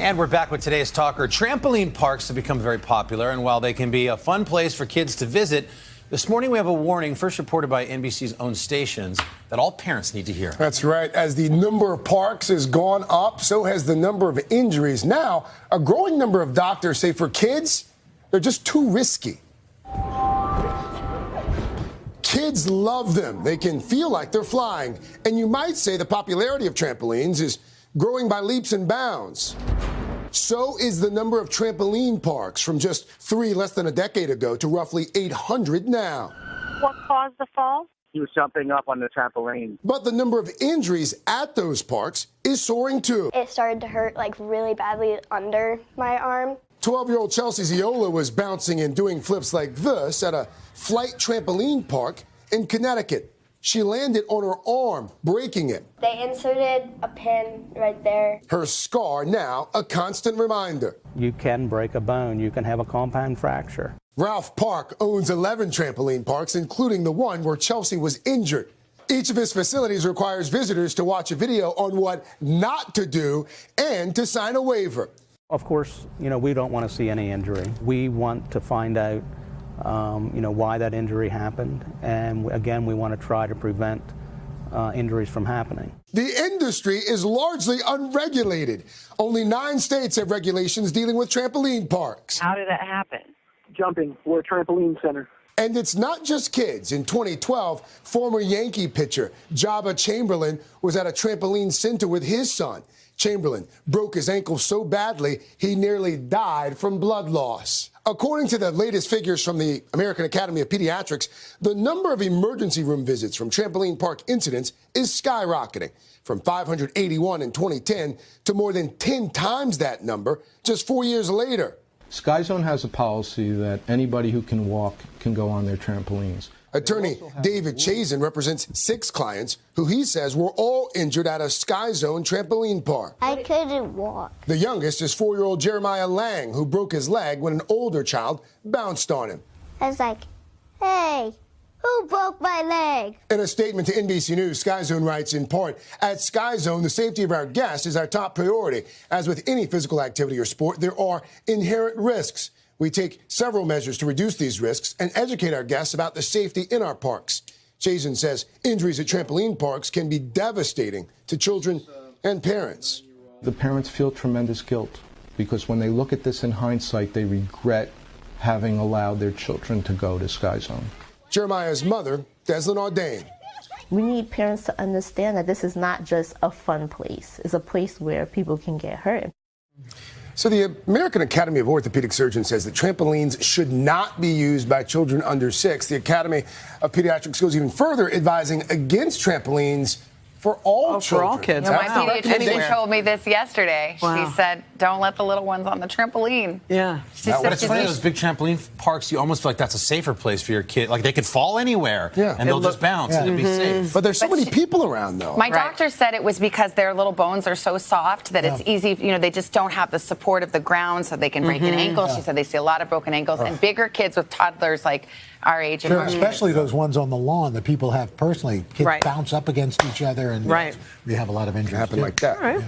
And we're back with today's talker. Trampoline parks have become very popular, and while they can be a fun place for kids to visit, this morning we have a warning, first reported by NBC's own stations, that all parents need to hear. That's right. As the number of parks has gone up, so has the number of injuries. Now, a growing number of doctors say for kids, they're just too risky. Kids love them. They can feel like they're flying. And you might say the popularity of trampolines is growing by leaps and bounds. So is the number of trampoline parks from just 3 less than a decade ago to roughly 800 now. What caused the fall? He was jumping up on the trampoline. But the number of injuries at those parks is soaring too. It started to hurt really badly under my arm. 12-year-old Chelsea Ziola was bouncing and doing flips like this at a flight trampoline park in Connecticut. She landed on her arm, breaking it. They inserted a pin right there. Her scar now a constant reminder. You can break a bone. You can have a compound fracture. Ralph Park owns 11 trampoline parks, including the one where Chelsea was injured. Each of his facilities requires visitors to watch a video on what not to do and to sign a waiver. Of course, we don't want to see any injury. We want to find out why that injury happened. And again, we want to try to prevent injuries from happening. The industry is largely unregulated. Only 9 states have regulations dealing with trampoline parks. How did that happen? Jumping. We're a trampoline center. And it's not just kids. In 2012, former Yankee pitcher Jabba Chamberlain was at a trampoline center with his son. Chamberlain broke his ankle so badly, he nearly died from blood loss. According to the latest figures from the American Academy of Pediatrics, the number of emergency room visits from trampoline park incidents is skyrocketing from 581 in 2010 to more than 10 times that number just 4 years later. Chazen has a policy that anybody who can walk can go on their trampolines. Attorney David Chazen represents 6 clients who he says were all injured at a Chazen trampoline park. I couldn't walk. The youngest is 4-year-old Jeremiah Lang, who broke his leg when an older child bounced on him. I was like, hey, who broke my leg? In a statement to NBC News, Chazen writes in part, at Chazen, the safety of our guests is our top priority. As with any physical activity or sport, there are inherent risks. We take several measures to reduce these risks and educate our guests about the safety in our parks. Chazen says injuries at trampoline parks can be devastating to children and parents. The parents feel tremendous guilt because when they look at this in hindsight, they regret having allowed their children to go to Chazen. Jeremiah's mother, Deslin Ardain. We need parents to understand that this is not just a fun place. It's a place where people can get hurt. So the American Academy of Orthopedic Surgeons says that trampolines should not be used by children under 6. The Academy of Pediatrics goes even further, advising against trampolines for all children. For all kids. My pediatrician told me this yesterday. Wow. She said, don't let the little ones on the trampoline. Yeah. But it's funny, those big trampoline parks, you almost feel like that's a safer place for your kid. Like they could fall anywhere and they'll just bounce and it'd be safe. But there's so many people around, though. My doctor said it was because their little bones are so soft that it's easy, they just don't have the support of the ground so they can break an ankle. She said they see a lot of broken ankles. And bigger kids with toddlers like our age. Sure, especially those ones on the lawn that people have personally. Kids bounce up against each other and we have a lot of injuries. Happen like that. All right.